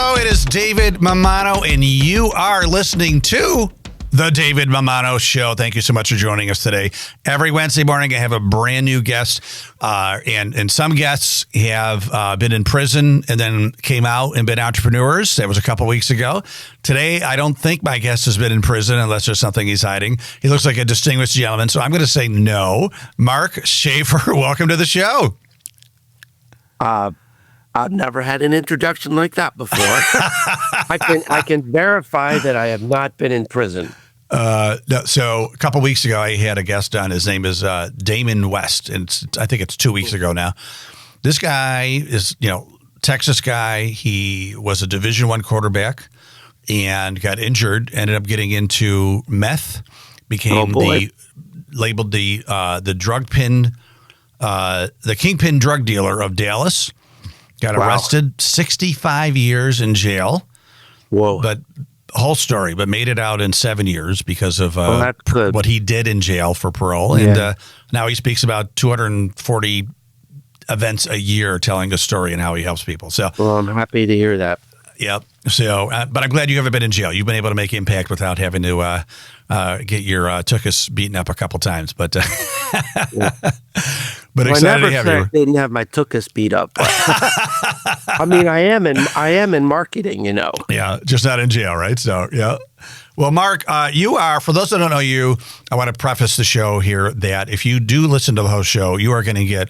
Hello, it is David Mamano, and you are listening to The David Mamano Show. Thank you so much for joining us today. Every Wednesday morning, I have a brand new guest, and some guests have been in prison and then came out and been entrepreneurs. That was a couple weeks ago. Today, I don't think my guest has been in prison unless there's something he's hiding. He looks like a distinguished gentleman, so I'm going to say no. Mark Schaefer, welcome to the show. I've never had an introduction like that before. I can verify that I have not been in prison. No, so a couple weeks ago, I had a guest on. His name is Damon West, and I think it's 2 weeks ago now. This guy is, Texas guy. He was a Division I quarterback and got injured. Ended up getting into meth. Became labeled the drug pin, the kingpin drug dealer of Dallas. Got arrested, 65 years in jail. Whoa. But whole story, but made it out in 7 years because of what he did in jail for parole. Yeah. And now he speaks about 240 events a year telling a story and how he helps people. So, well, I'm happy to hear that. Yep. So, but I'm glad you haven't been in jail. You've been able to make impact without having to get your tuchus beaten up a couple times. But but well, excited I never to have said you. I didn't have my tuchus beat up. I mean, I am in marketing, Yeah, just not in jail, right? So, yeah. Well, Mark, you are, for those that don't know you, I want to preface the show here that if you do listen to the whole show, you are going to get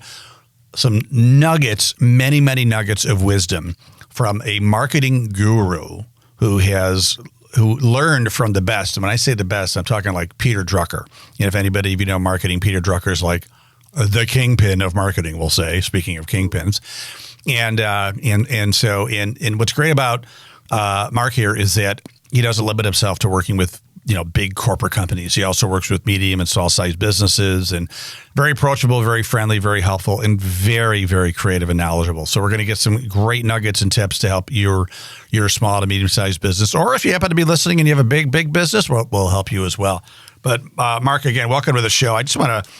some nuggets, many, many nuggets of wisdom from a marketing guru who learned from the best. And when I say the best, I'm talking like Peter Drucker. If anybody, if you know marketing, Peter Drucker is like the kingpin of marketing, we'll say, speaking of kingpins. And what's great about Mark here is that he doesn't limit himself to working with big corporate companies. He also works with medium and small sized businesses, and very approachable, very friendly, very helpful, and very, very creative and knowledgeable. So we're going to get some great nuggets and tips to help your small to medium sized business. Or if you happen to be listening and you have a big business, we'll help you as well. But Mark, again, welcome to the show. I just want to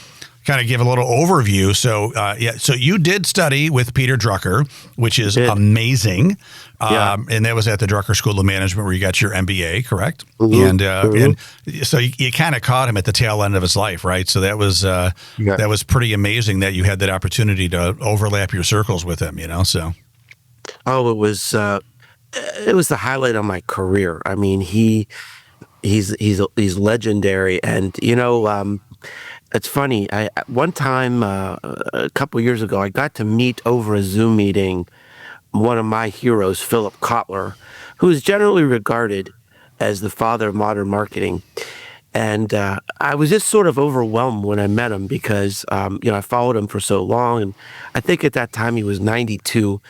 kind of give a little overview. So, so you did study with Peter Drucker, which is amazing. And that was at the Drucker School of Management where you got your MBA, correct? Mm-hmm. And so you kind of caught him at the tail end of his life, right? So that was pretty amazing that you had that opportunity to overlap your circles with him, So. Oh, it was the highlight of my career. I mean, he's legendary, and it's funny. One time, a couple of years ago, I got to meet over a Zoom meeting one of my heroes, Philip Kotler, who is generally regarded as the father of modern marketing. And I was just sort of overwhelmed when I met him because, I followed him for so long. And I think at that time he was 92.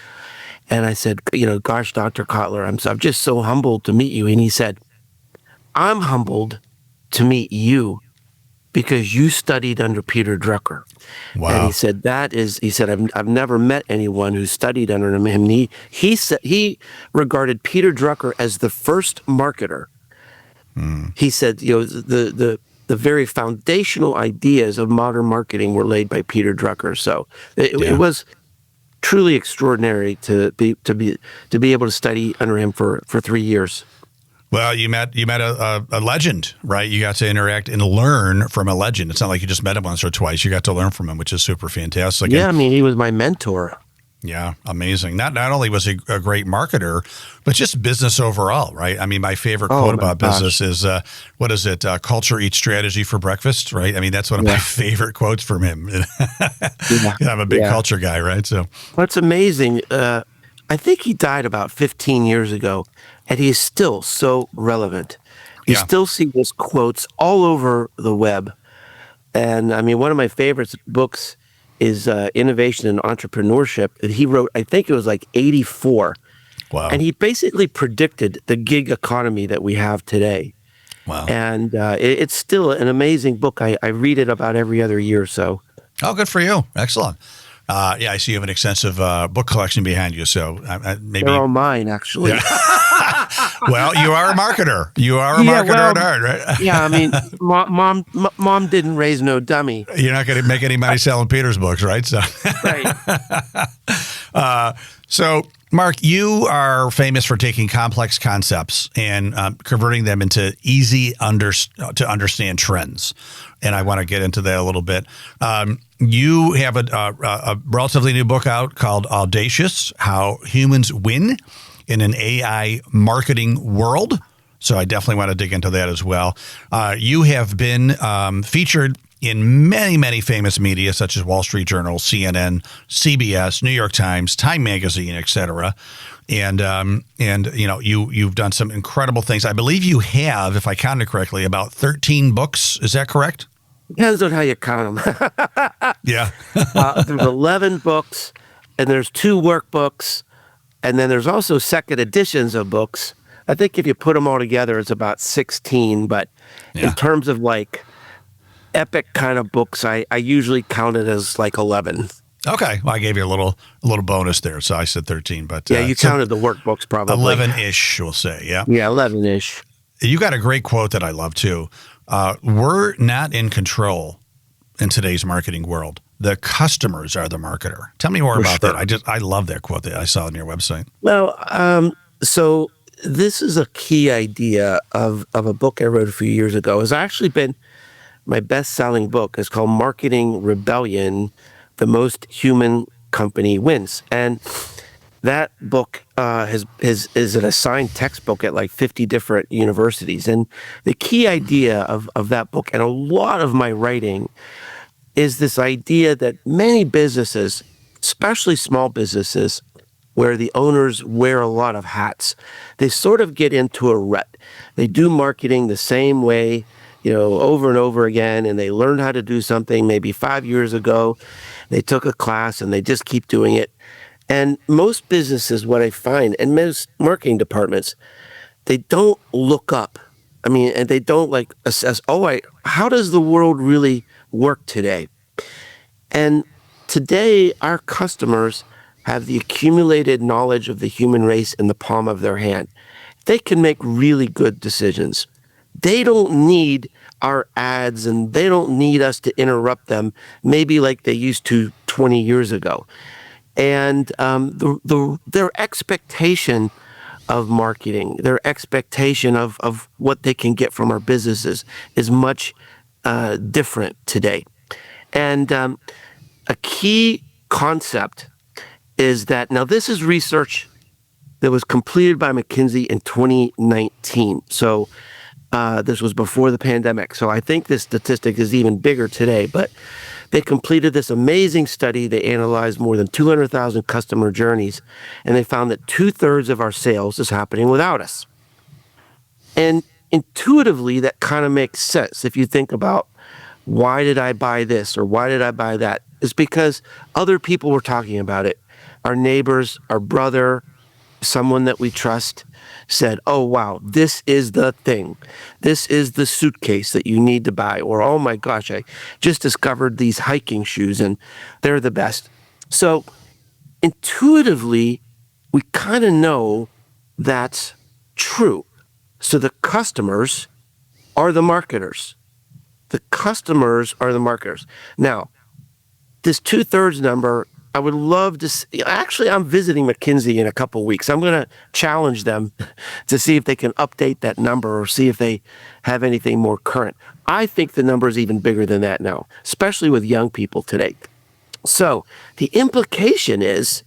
And I said, gosh, Dr. Kotler, I'm just so humbled to meet you. And he said, I'm humbled to meet you because you studied under Peter Drucker. Wow. And he said, I've never met anyone who studied under him. And he said he regarded Peter Drucker as the first marketer. Mm. He said, the very foundational ideas of modern marketing were laid by Peter Drucker. So it was truly extraordinary to be able to study under him for 3 years. Well, you met a legend, right? You got to interact and learn from a legend. It's not like you just met him once or twice. You got to learn from him, which is super fantastic. Yeah, I mean, he was my mentor. Yeah, amazing. Not only was he a great marketer, but just business overall, right? I mean, my favorite quote about business is, what is it? Culture eats strategy for breakfast, right? I mean, that's one of my favorite quotes from him. I'm a big culture guy, right? So what's amazing, I think he died about 15 years ago, and he is still so relevant. You still see his quotes all over the web. And I mean, one of my favorite books is Innovation and Entrepreneurship that he wrote, I think it was like 84. Wow. And he basically predicted the gig economy that we have today. Wow. And it's still an amazing book. I read it about every other year or so. Oh, good for you. Excellent. I see you have an extensive book collection behind you. So maybe they're all mine, actually. Yeah. Well, you are a marketer. You are a marketer at heart, right? Yeah, I mean, mom didn't raise no dummy. You're not going to make any money selling Peter's books, right? So, right. So, Mark, you are famous for taking complex concepts and converting them into easy to understand trends. And I want to get into that a little bit. You have a relatively new book out called Audacious: How Humans Win in an AI Marketing World. So I definitely want to dig into that as well. You have been featured in many, many famous media such as Wall Street Journal, CNN, CBS, New York Times, Time Magazine, etc. And you've done some incredible things. I believe you have, if I counted correctly, about 13 books. Is that correct? Depends on how you count them. Yeah. There's 11 books, and there's 2 workbooks, and then there's also second editions of books. I think if you put them all together, it's about 16. But in terms of like epic kind of books, I usually count it as like 11. Okay. Well, I gave you a little bonus there, so I said 13. But yeah, you counted the workbooks probably. 11-ish, we'll say. Yeah. Yeah, 11-ish. You got a great quote that I love too. We're not in control in today's marketing world. The customers are the marketer. Tell me more about that. I love that quote that I saw on your website. Well, so this is a key idea of a book I wrote a few years ago. It's actually been my best-selling book. It's called Marketing Rebellion: The Most Human Company Wins. And that book is an assigned textbook at like 50 different universities. And the key idea of that book and a lot of my writing is this idea that many businesses, especially small businesses, where the owners wear a lot of hats, they sort of get into a rut. They do marketing the same way, over and over again, and they learned how to do something maybe 5 years ago. They took a class and they just keep doing it. And most businesses, what I find, and most marketing departments, they don't look up. And they don't like assess, how does the world really work today? And today, our customers have the accumulated knowledge of the human race in the palm of their hand. They can make really good decisions. They don't need our ads, and they don't need us to interrupt them, maybe like they used to 20 years ago. And their expectation of marketing, their expectation of what they can get from our businesses is much different today. And a key concept is that, now this is research that was completed by McKinsey in 2019. So this was before the pandemic. So I think this statistic is even bigger today, but they completed this amazing study. They analyzed more than 200,000 customer journeys, and they found that 2/3 of our sales is happening without us. And intuitively, that kind of makes sense. If you think about, why did I buy this or why did I buy that? It's because other people were talking about it. Our neighbors, our brother, someone that we trust said, oh, wow, this is the thing. This is the suitcase that you need to buy. Or, oh my gosh, I just discovered these hiking shoes and they're the best. So intuitively, we kind of know that's true. So the customers are the marketers. The customers are the marketers. Now, this 2/3 number, I would love to see. Actually, I'm visiting McKinsey in a couple of weeks. I'm going to challenge them to see if they can update that number or see if they have anything more current. I think the number is even bigger than that now, especially with young people today. So the implication is,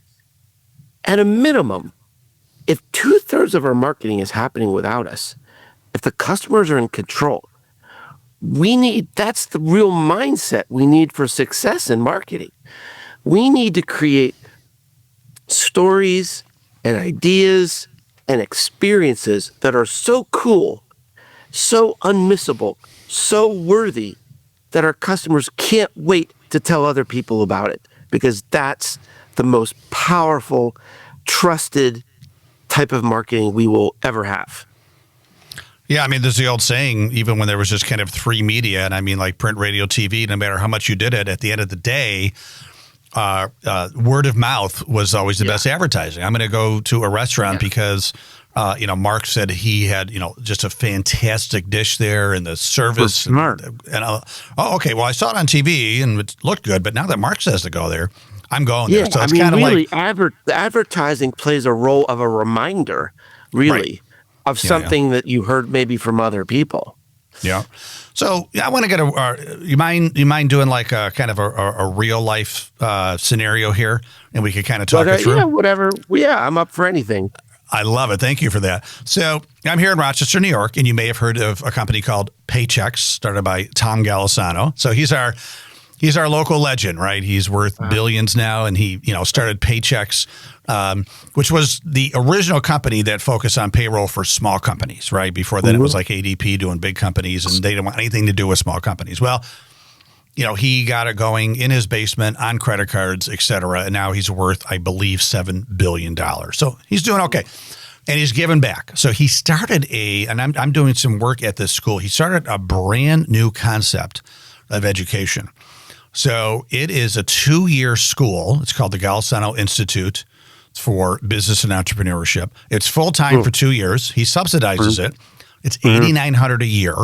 at a minimum, if 2/3 of our marketing is happening without us, if the customers are in control, that's the real mindset we need for success in marketing. We need to create stories and ideas and experiences that are so cool, so unmissable, so worthy that our customers can't wait to tell other people about it, because that's the most powerful, trusted type of marketing we will ever have. Yeah, there's the old saying, even when there was just kind of 3 media, and like print, radio, TV, no matter how much you did it, at the end of the day, word of mouth was always the best advertising. I'm going to go to a restaurant because, Mark said he had, just a fantastic dish there, and the service. Smart. Okay. Well, I saw it on TV and it looked good, but now that Mark says to go there, I'm going there. Yeah, So I it's mean, kind of like really, advertising plays a role of a reminder, right. really, of Yeah, yeah. something that you heard maybe from other people. Yeah. So yeah, I want to get a. You mind doing like a kind of a real life scenario here, and we could kind of But talk it through. yeah, whatever. Yeah, I'm up for anything. I love it. Thank you for that. So I'm here in Rochester, New York, and you may have heard of a company called Paychex, started by Tom Golisano. So he's our local legend, right? He's worth billions now, and he started Paychex, which was the original company that focused on payroll for small companies, right? Before then, it was like ADP doing big companies, and they didn't want anything to do with small companies. Well, he got it going in his basement on credit cards, et cetera. And now he's worth, I believe, $7 billion. So he's doing okay. And he's given back. So he started and I'm doing some work at this school. He started a brand new concept of education. So it is a 2-year school. It's called the Golisano Institute for Business and Entrepreneurship. It's full-time for 2 years. He subsidizes it. It's $8,900 a year.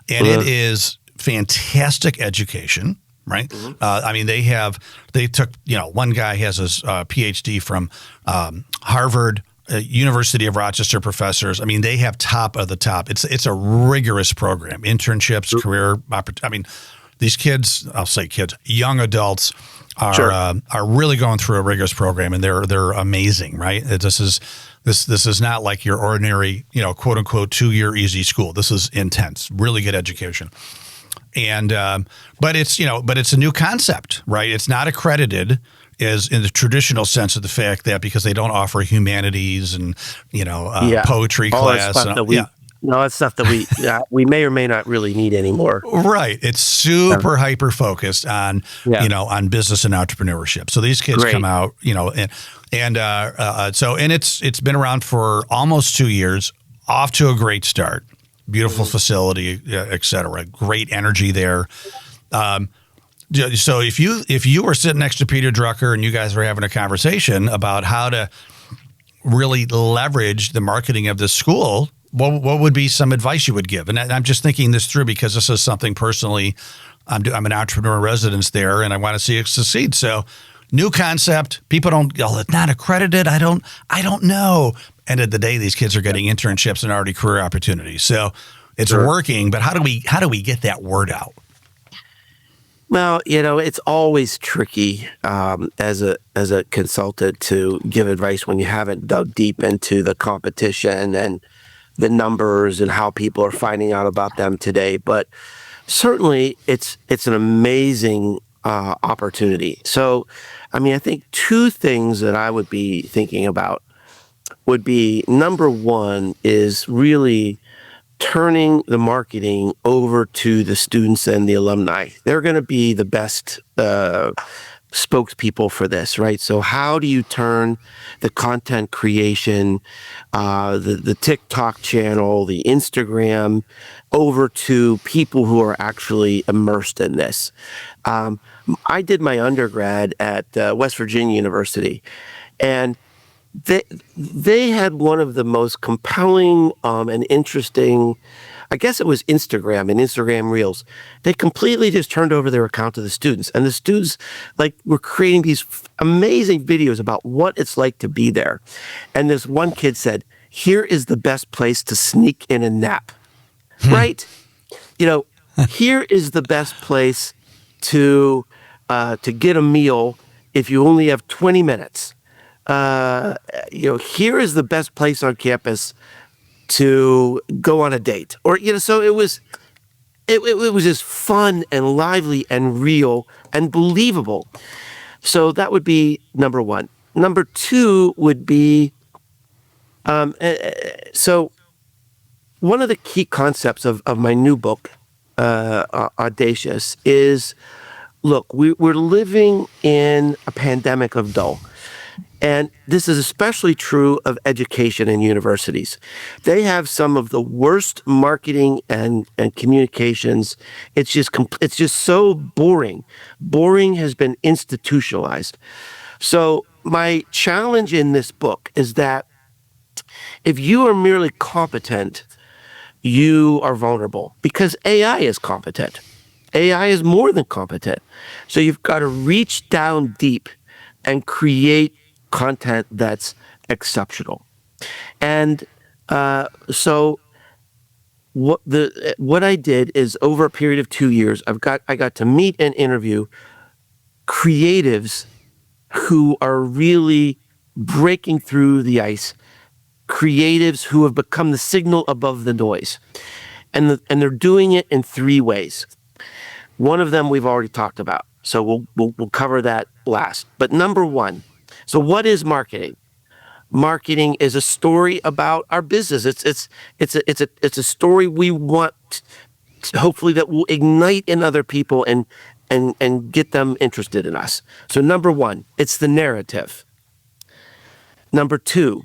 And it is fantastic education, right? I mean, they took, one guy has his PhD from Harvard, University of Rochester professors. I mean, they have top of the top. It's a rigorous program, internships, career opportunities. I mean, these kids, I'll say kids, young adults are really going through a rigorous program, and they're amazing, right? This is not like your ordinary, quote unquote 2-year easy school. This is intense, really good education. And but it's a new concept, right? It's not accredited as in the traditional sense of the fact that because they don't offer humanities and poetry all class. That stuff that we, no, that's stuff that we may or may not really need anymore. Right. It's super hyper focused on on business and entrepreneurship. So these kids come out, and it's been around for almost 2 years, off to a great start. Beautiful facility, et cetera. Great energy there. So if you were sitting next to Peter Drucker and you guys were having a conversation about how to really leverage the marketing of this school, what would be some advice you would give? And I'm just thinking this through because this is something personally. I'm an entrepreneur in residence there, and I want to see it succeed. So new concept. People don't. Oh, it's not accredited. I don't know. End of the day, these kids are getting internships and already career opportunities. So it's working, but how do we get that word out? Well, it's always tricky as a consultant to give advice when you haven't dug deep into the competition and the numbers and how people are finding out about them today. But certainly, it's an amazing opportunity. So, I mean, I think 2 things that I would be thinking about would be, number one is really turning the marketing over to the students and the alumni. They're going to be the best spokespeople for this, right? So how do you turn the content creation, the TikTok channel, the Instagram over to people who are actually immersed in this? I did my undergrad at West Virginia University, and they had one of the most compelling and interesting, I guess it was Instagram and Instagram Reels. They completely just turned over their account to the students, and the students were creating these amazing videos about what it's like to be there. And this one kid said, "Here is the best place to sneak in a nap," right? Here is the best place to get a meal if you only have 20 minutes. Here is the best place on campus to go on a date, or so it was just fun and lively and real and believable. So that would be number one. Number two would be so one of the key concepts of my new book, Audacious, is, look, we're living in a pandemic of dull. And this is especially true of education and universities. They have some of the worst marketing and communications. It's just so boring. Boring has been institutionalized. So my challenge in this book is that if you are merely competent, you are vulnerable, because AI is competent. AI is more than competent. So you've got to reach down deep and create content that's exceptional. And so what I did is, over a period of 2 years, I got to meet and interview creatives who are really breaking through the ice, creatives who have become the signal above the noise. And they're doing it in three ways. One of them we've already talked about, so we'll cover that last. But number one, so what is marketing? Marketing is a story about our business. It's a story we want, hopefully, that will ignite in other people and get them interested in us. So number one, it's the narrative. Number two,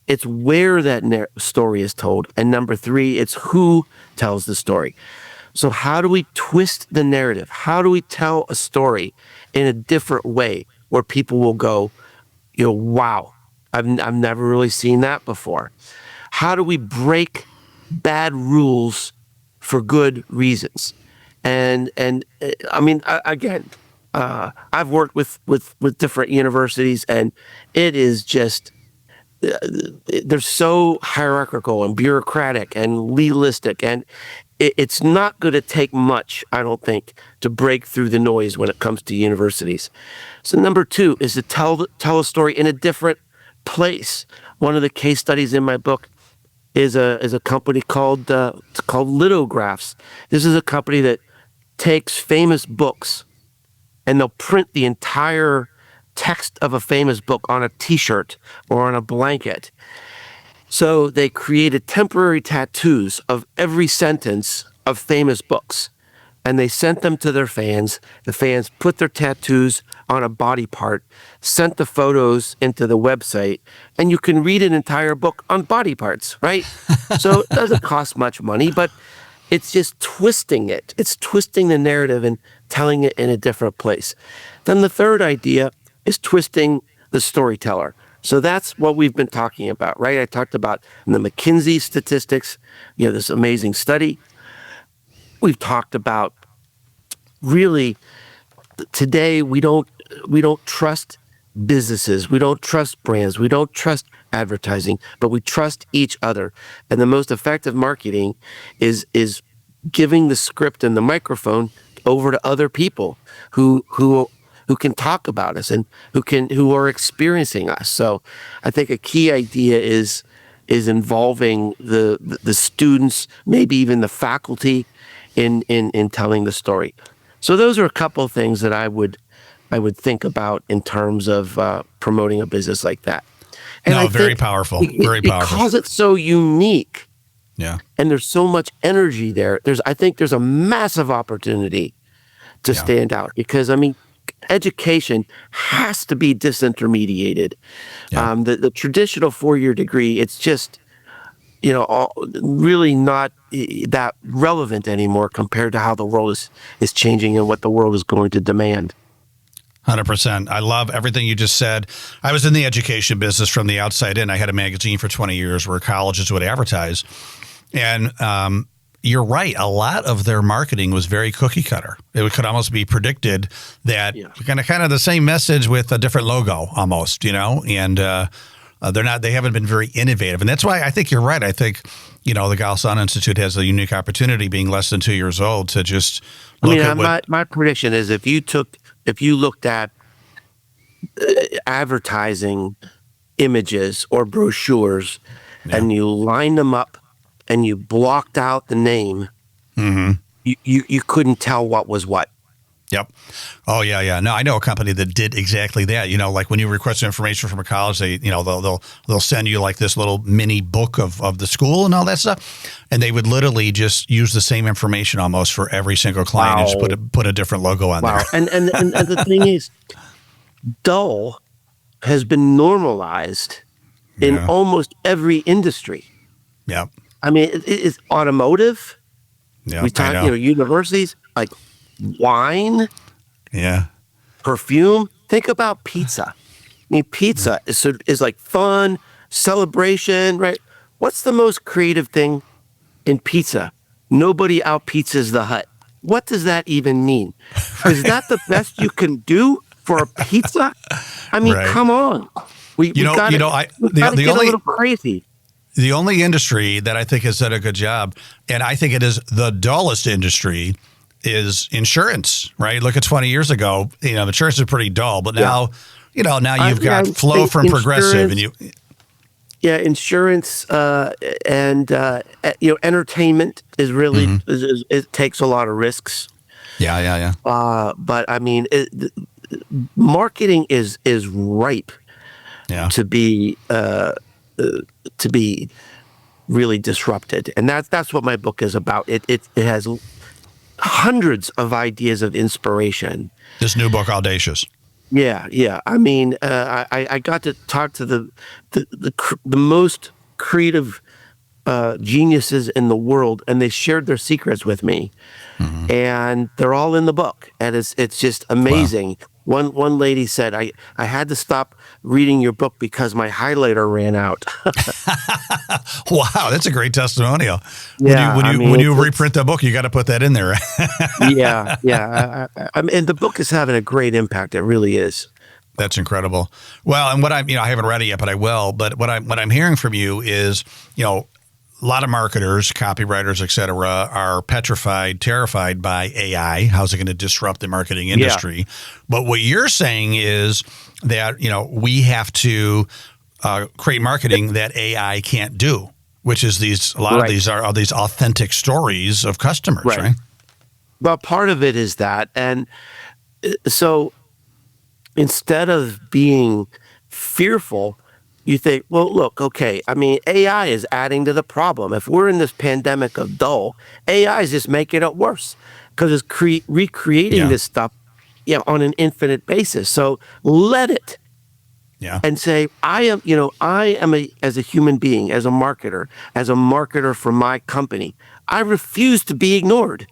it's where that story is told. And number three, it's who tells the story. So how do we twist the narrative? How do we tell a story in a different way where people will go, wow, I've never really seen that before? How do we break bad rules for good reasons? And I mean, again, I've worked with different universities, and it is just, they're so hierarchical and bureaucratic and legalistic, and it's not going to take much, I don't think, to break through the noise when it comes to universities. So number two is to tell a story in a different place. One of the case studies in my book is a company called Lithographs. This is a company that takes famous books, and they'll print the entire text of a famous book on a T-shirt or on a blanket. So they created temporary tattoos of every sentence of famous books, and they sent them to their fans. The fans put their tattoos on a body part, sent the photos into the website, and you can read an entire book on body parts, right? So it doesn't cost much money, but it's just twisting it. It's twisting the narrative and telling it in a different place. Then the third idea is twisting the storyteller. So that's what we've been talking about, right? I talked about the McKinsey statistics, this amazing study. We've talked about, really, today we don't trust businesses, we don't trust brands, we don't trust advertising, but we trust each other. And the most effective marketing is giving the script and the microphone over to other people who can talk about us and who are experiencing us. So I think a key idea is involving the students, maybe even the faculty, in telling the story. So those are a couple of things that I would think about in terms of promoting a business like that. And no, very powerful. Very powerful. Because it's so unique. Yeah. And there's so much energy there. I think there's a massive opportunity to stand out, because, I mean, education has to be disintermediated. Yeah. The traditional 4-year degree, it's just, really not that relevant anymore compared to how the world is changing and what the world is going to demand. 100%. I love everything you just said. I was in the education business from the outside in. I had a magazine for 20 years where colleges would advertise. And you're right. A lot of their marketing was very cookie cutter. It could almost be predicted that kind of the same message with a different logo almost, and they haven't been very innovative. And that's why I think you're right. I think, the Galsan Institute has a unique opportunity, being less than 2 years old, to just look at my prediction is, if you looked at advertising images or brochures and you lined them up and you blocked out the name, you couldn't tell what was what. Yep. Oh, yeah. No, I know a company that did exactly that. Like when you request information from a college, they, they'll send you like this little mini book of the school and all that stuff. And they would literally just use the same information almost for every single client and just put a different logo on there. And the thing is, dull has been normalized in almost every industry. Yeah. I mean, it's automotive. Yeah. We talk, universities, like wine. Yeah. Perfume. Think about pizza. I mean, pizza is like fun, celebration, right? What's the most creative thing in pizza? Nobody out pizzas the Hut. What does that even mean? Is that the best you can do for a pizza? I mean, Right. come on. We got to get a little crazy. The only industry that I think has done a good job, and I think it is the dullest industry, is insurance, right? Look at 20 years ago, insurance is pretty dull, but now, now you've got flow from Progressive and you. Yeah, insurance and entertainment is really it takes a lot of risks. Yeah. But I mean, marketing is ripe to be really disrupted, and that's what my book is about. It has hundreds of ideas of inspiration. This new book, Audacious. Yeah. I mean, I got to talk to the most creative geniuses in the world, and they shared their secrets with me, and they're all in the book, and it's just amazing. Wow. One lady said, I had to stop reading your book because my highlighter ran out. Wow, that's a great testimonial. Yeah, when you reprint the book, you got to put that in there. Yeah. And the book is having a great impact. It really is. That's incredible. Well, and what I haven't read it yet, but I will. But what I'm hearing from you is, a lot of marketers, copywriters, et cetera, are petrified, terrified by AI. How's it going to disrupt the marketing industry? Yeah. But what you're saying is that, we have to create marketing that AI can't do, which is a lot of these are these authentic stories of customers, right? Well, part of it is that. And so instead of being fearful, you think, well, look, okay, I mean, AI is adding to the problem. If we're in this pandemic of dull, AI is just making it worse because it's recreating this stuff on an infinite basis. So let it. Yeah. And say, I am as a human being, as a marketer for my company, I refuse to be ignored.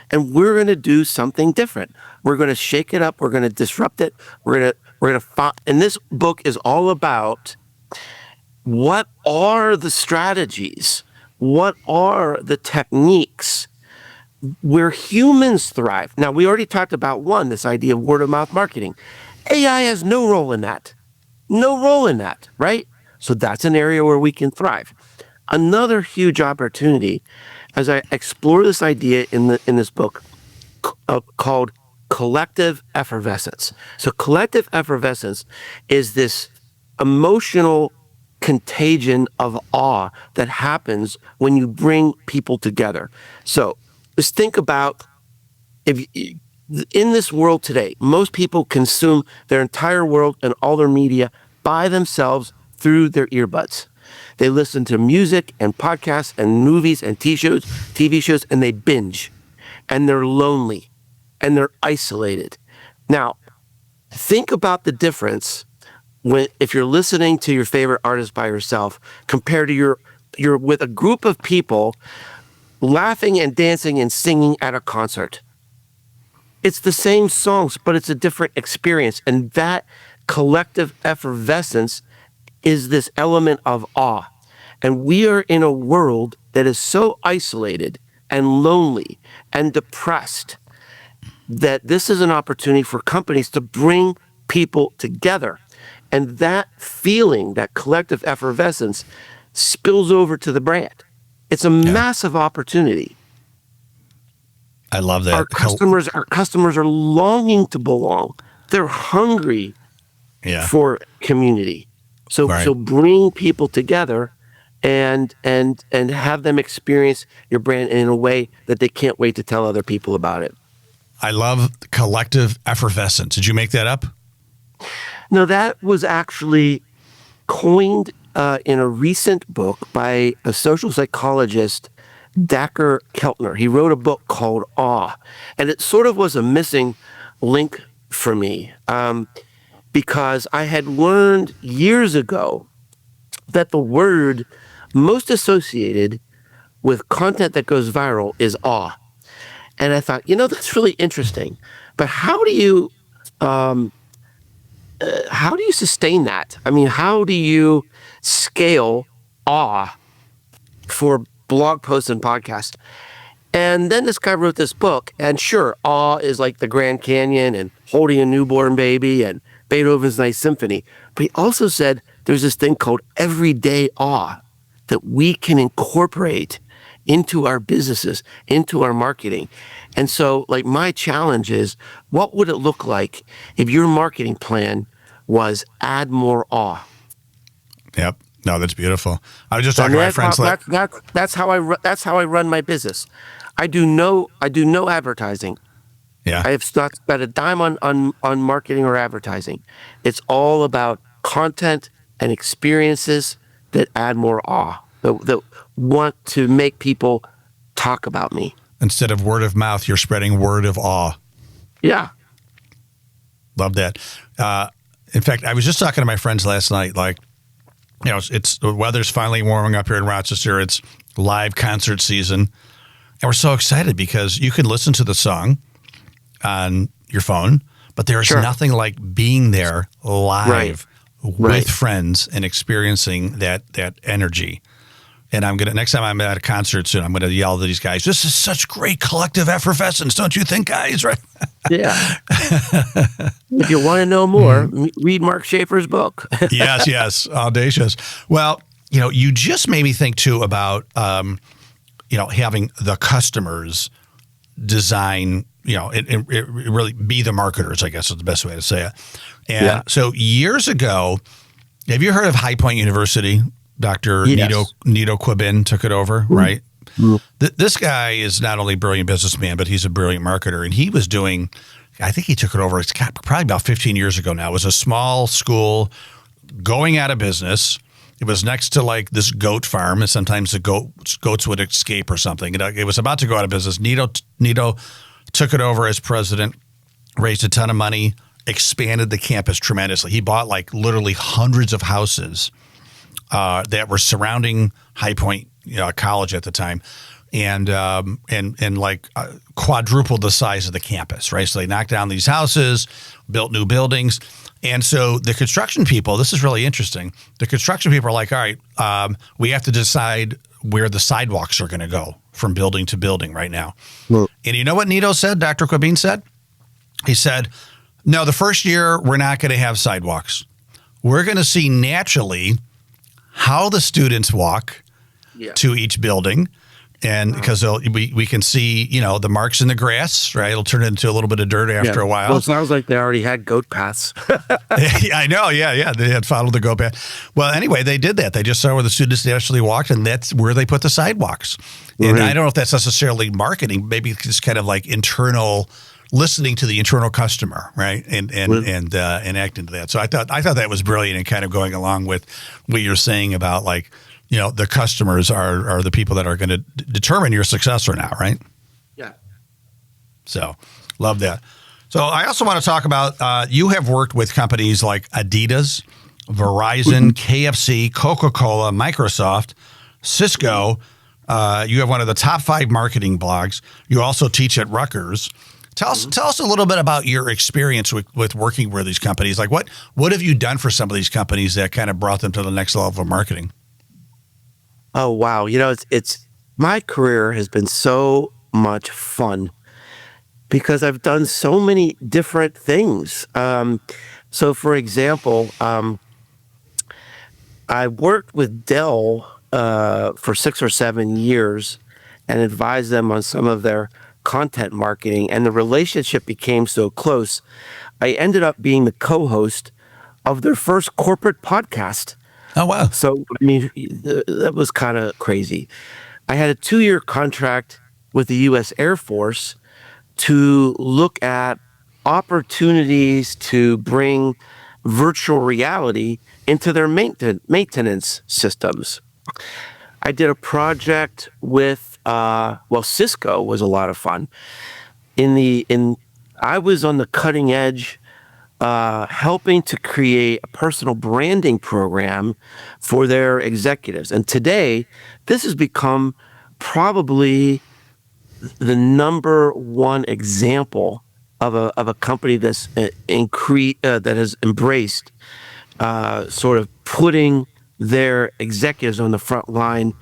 And we're going to do something different. We're going to shake it up. We're going to disrupt it. We're going to and this book is all about what are the strategies? What are the techniques where humans thrive? Now, we already talked about this idea of word of mouth marketing. AI has no role in that. No role in that, right? So that's an area where we can thrive. Another huge opportunity, as I explore this idea in this book called collective effervescence. So collective effervescence is this emotional contagion of awe that happens when you bring people together. So just think about in this world today, most people consume their entire world and all their media by themselves through their earbuds. They listen to music and podcasts and movies and TV shows, and they binge. And they're lonely. And they're isolated. Now, think about the difference if you're listening to your favorite artist by yourself compared to you're with a group of people laughing and dancing and singing at a concert. It's the same songs, but it's a different experience. And that collective effervescence is this element of awe. And we are in a world that is so isolated and lonely and depressed that this is an opportunity for companies to bring people together. And that feeling, that collective effervescence, spills over to the brand. It's a massive opportunity. I love that. Our customers are longing to belong. They're hungry for community. So bring people together and have them experience your brand in a way that they can't wait to tell other people about it. I love collective effervescence. Did you make that up? No, that was actually coined in a recent book by a social psychologist, Dacher Keltner. He wrote a book called Awe, and it sort of was a missing link for me because I had learned years ago that the word most associated with content that goes viral is awe. And I thought, that's really interesting. But how do you sustain that? I mean, how do you scale awe for blog posts and podcasts? And then this guy wrote this book, and sure, awe is like the Grand Canyon and holding a newborn baby and Beethoven's Ninth Symphony. But he also said there's this thing called everyday awe that we can incorporate into our businesses, into our marketing. And so, like, my challenge is, what would it look like if your marketing plan was add more awe? Yep. No, that's beautiful. I was just talking to my friends. That's how I run my business. I do no advertising. Yeah. I have not spent a dime on marketing or advertising. It's all about content and experiences that add more awe, that want to make people talk about me. Instead of word of mouth, you're spreading word of awe. Yeah. Love that. In fact, I was just talking to my friends last night, like, it's the weather's finally warming up here in Rochester. It's live concert season. And we're so excited because you can listen to the song on your phone, but there's nothing like being there live with friends and experiencing that energy. And next time I'm at a concert soon, I'm going to yell to these guys, this is such great collective effervescence, don't you think, guys? Right? Yeah. If you want to know more, read Mark Schaefer's book. Yes. Audacious. Well, you just made me think too about, having the customers design, it really be the marketers, I guess is the best way to say it. And so years ago, have you heard of High Point University? Dr. Nito Quibin took it over, right? This guy is not only a brilliant businessman, but he's a brilliant marketer. And he was doing, I think he took it over, it's probably about 15 years ago now. It was a small school going out of business. It was next to like this goat farm, and sometimes the goats would escape or something. It was about to go out of business. Nito took it over as president, raised a ton of money, expanded the campus tremendously. He bought like literally hundreds of houses that were surrounding High Point College at the time, and quadrupled the size of the campus, right? So they knocked down these houses, built new buildings. And so the construction people, this is really interesting. The construction people are like, all right, we have to decide where the sidewalks are going to go from building to building right now. Well, and you know what Nito said, Dr. Quibin said? He said, no, the first year we're not going to have sidewalks. We're going to see naturally how the students walk to each building. And because we can see, the marks in the grass, right? It'll turn into a little bit of dirt after a while. Well, it sounds like they already had goat paths. I know. Yeah. They had followed the goat path. Well, anyway, they did that. They just saw where the students actually walked, and that's where they put the sidewalks. And I don't know if that's necessarily marketing. Maybe it's just kind of like internal listening to the internal customer, right? And acting to that. So I thought that was brilliant, and kind of going along with what you're saying about like, the customers are the people that are going to determine your success or not, right? Yeah. So love that. So I also want to talk about, you have worked with companies like Adidas, Verizon, KFC, Coca-Cola, Microsoft, Cisco. You have one of the top 5 marketing blogs. You also teach at Rutgers. Tell us a little bit about your experience with working with these companies. Like what have you done for some of these companies that kind of brought them to the next level of marketing? Oh, wow. It's my career has been so much fun because I've done so many different things. So for example, I worked with Dell for 6 or 7 years and advised them on some of their content marketing, and the relationship became so close. I ended up being the co-host of their first corporate podcast. Oh, wow. So, I mean, that was kind of crazy. I had a 2-year contract with the U.S. Air Force to look at opportunities to bring virtual reality into their maintenance systems. I did a project with, Cisco was a lot of fun. I was on the cutting edge helping to create a personal branding program for their executives. And today, this has become probably the number one example of a company that's that has embraced sort of putting their executives on the front line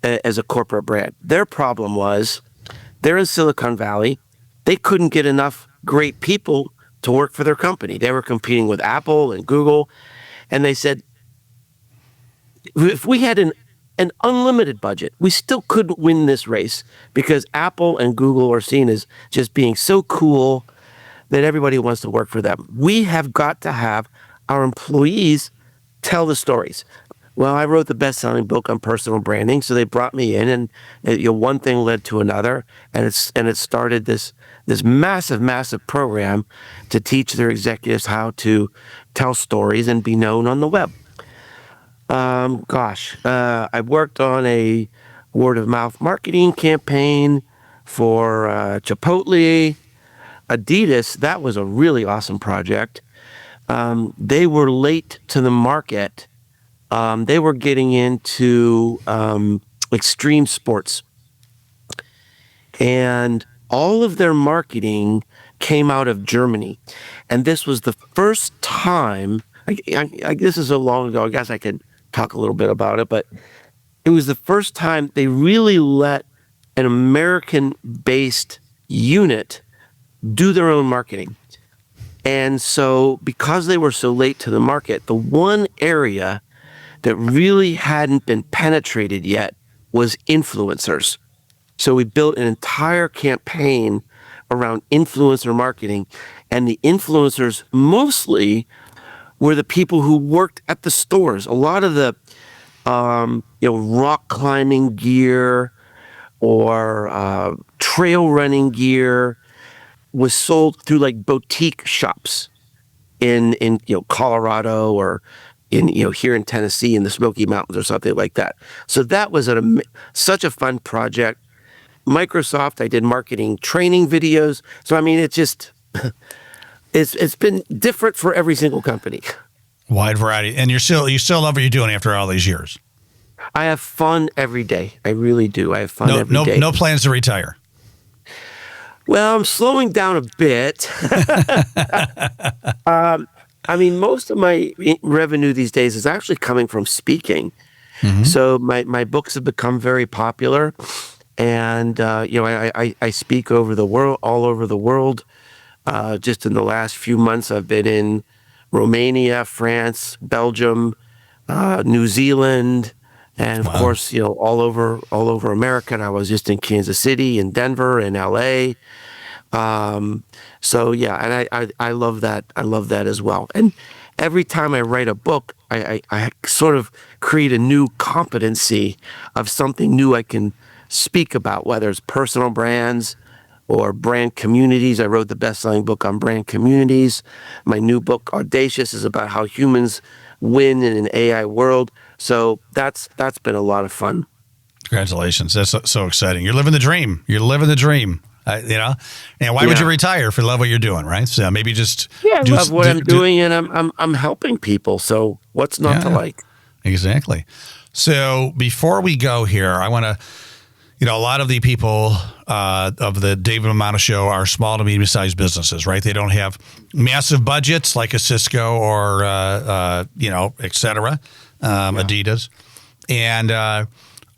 as a corporate brand. Their problem was They're in Silicon Valley. They couldn't get enough great people to work for their company. They were competing with Apple and Google. And they said, if we had an unlimited budget, we still couldn't win this race because Apple and Google are seen as just being so cool that everybody wants to work for them. We have got to have our employees tell the stories. Well, I wrote the best-selling book on personal branding, so they brought me in, and one thing led to another, and it started this massive program to teach their executives how to tell stories and be known on the web. I worked on a word-of-mouth marketing campaign for Chipotle, Adidas. That was a really awesome project. They were late to the market. They were getting into extreme sports. And all of their marketing came out of Germany. And this was the first time, this is so long ago, I guess I could talk a little bit about it, but it was the first time they really let an American-based unit do their own marketing. And so because they were so late to the market, the one area that really hadn't been penetrated yet was influencers. So we built an entire campaign around influencer marketing, and the influencers mostly were the people who worked at the stores. A lot of the rock climbing gear or trail running gear was sold through like boutique shops in Colorado or in here in Tennessee in the Smoky Mountains or something like that. So that was such a fun project. Microsoft, I did marketing training videos. So I mean, it's just it's been different for every single company. Wide variety, and you still love what you're doing after all these years. I have fun every day. I really do. I have fun every day. No plans to retire. Well, I'm slowing down a bit. I mean, most of my revenue these days is actually coming from speaking. Mm-hmm. So my books have become very popular, and I speak over the world, all over the world. Just in the last few months, I've been in Romania, France, Belgium, New Zealand, and of course, all over America. And I was just in Kansas City, and Denver, and LA. So yeah, and I love that. I love that as well. And every time I write a book, I sort of create a new competency of something new I can speak about, whether it's personal brands or brand communities. I wrote the best-selling book on brand communities. My new book, Audacious, is about how humans win in an AI world. So that's been a lot of fun. Congratulations. That's so exciting. You're living the dream. And why would you retire if you love what you're doing, right? So maybe just I love what I'm doing, and I'm helping people. So what's not to like? Exactly. So before we go here, I want to, a lot of the people of the David Romano Show are small to medium-sized businesses, right? They don't have massive budgets like a Cisco or et cetera, Adidas, and.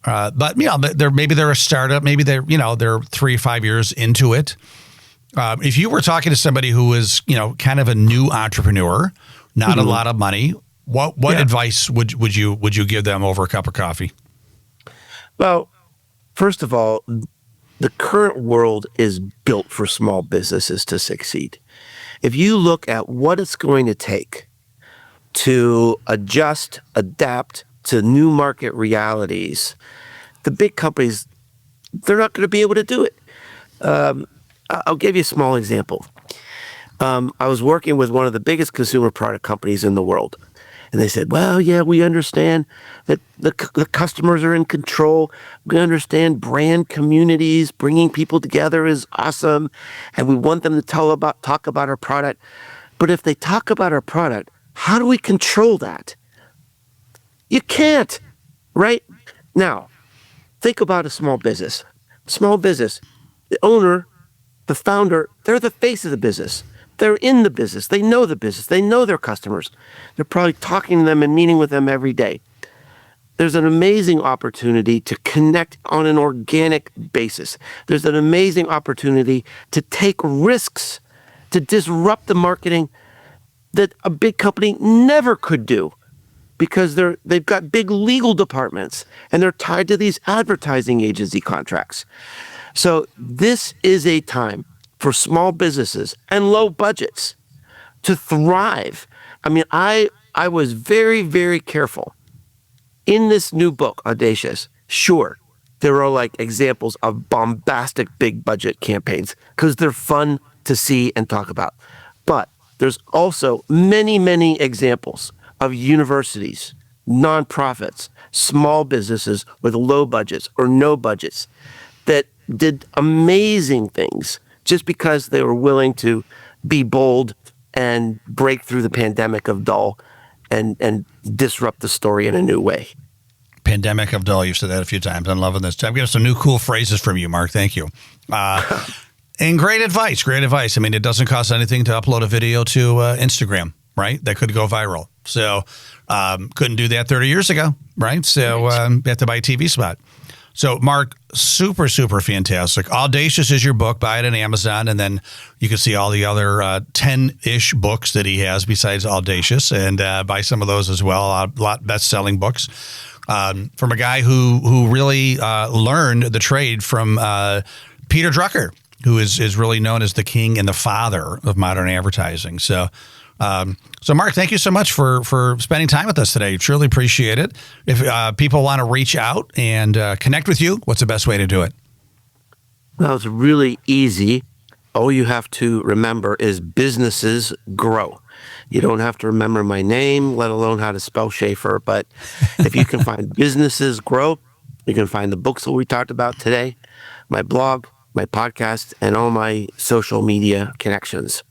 But they're a startup. Maybe they're 3 or 5 years into it. If you were talking to somebody who is kind of a new entrepreneur, not a lot of money, what advice would you give them over a cup of coffee? Well, first of all, the current world is built for small businesses to succeed. If you look at what it's going to take to adapt to new market realities, the big companies, they're not going to be able to do it. I'll give you a small example. I was working with one of the biggest consumer product companies in the world. And they said, well, yeah, we understand that the customers are in control. We understand brand communities, bringing people together is awesome. And we want them to talk about our product. But if they talk about our product, how do we control that? You can't, right? Now, think about a small business. Small business, the owner, the founder, they're the face of the business. They're in the business. They know the business. They know their customers. They're probably talking to them and meeting with them every day. there's an amazing opportunity to connect on an organic basis. There's an amazing opportunity to take risks, to disrupt the marketing that a big company never could do because they've got big legal departments and they're tied to these advertising agency contracts. So this is a time for small businesses and low budgets to thrive. I mean, I was very, very careful. In this new book, Audacious, sure, there are like examples of bombastic big budget campaigns because they're fun to see and talk about. But there's also many, many examples of universities, nonprofits, small businesses with low budgets or no budgets that did amazing things just because they were willing to be bold and break through the pandemic of dull and disrupt the story in a new way. Pandemic of dull. You've said that a few times. I'm loving this. I'm getting some new cool phrases from you, Mark. Thank you. And great advice. Great advice. I mean, it doesn't cost anything to upload a video to Instagram, right? That could go viral. So couldn't do that 30 years ago, right? So you have to buy a TV spot. So, Mark, super, super fantastic. Audacious is your book. Buy it on Amazon, and then you can see all the other 10-ish books that he has besides Audacious, and buy some of those as well. A lot best-selling books from a guy who really learned the trade from Peter Drucker, who is really known as the king and the father of modern advertising. So, Mark, thank you so much for spending time with us today. Truly appreciate it. If people want to reach out and connect with you, what's the best way to do it? Well, it's really easy. All you have to remember is businesses grow. You don't have to remember my name, let alone how to spell Schaefer. But if you can find businesses grow, you can find the books that we talked about today, my blog, my podcast, and all my social media connections.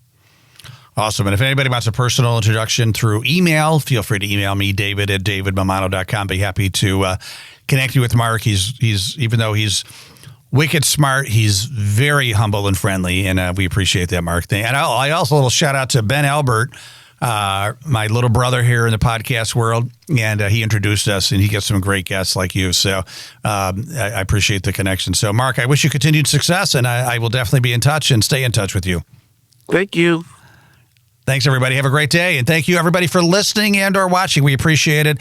Awesome. And if anybody wants a personal introduction through email, feel free to email me, david@davidmamano.com. Be happy to connect you with Mark. He's even though he's wicked smart, he's very humble and friendly, and we appreciate that, Mark. And I also a little shout out to Ben Albert, my little brother here in the podcast world, and he introduced us, and he gets some great guests like you. So I appreciate the connection. So, Mark, I wish you continued success, and I will definitely be in touch and stay in touch with you. Thank you. Thanks, everybody. Have a great day. And thank you, everybody, for listening and or watching. We appreciate it.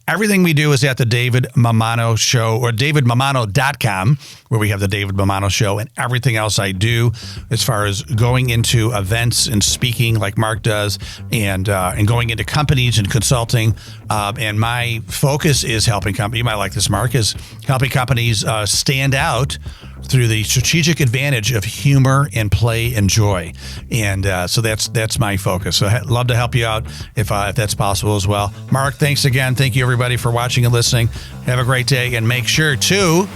Everything we do is at the David Mamano Show or davidmamano.com, where we have the David Mamano Show and everything else I do as far as going into events and speaking like Mark does and going into companies and consulting. And my focus is helping companies. You might like this, Mark, is helping companies stand out through the strategic advantage of humor and play and joy. And so that's my focus. So I'd love to help you out if that's possible as well. Mark, thanks again. Thank you, everybody, for watching and listening. Have a great day, and make sure to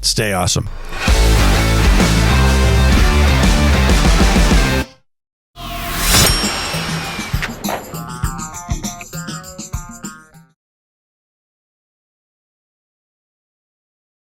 stay awesome.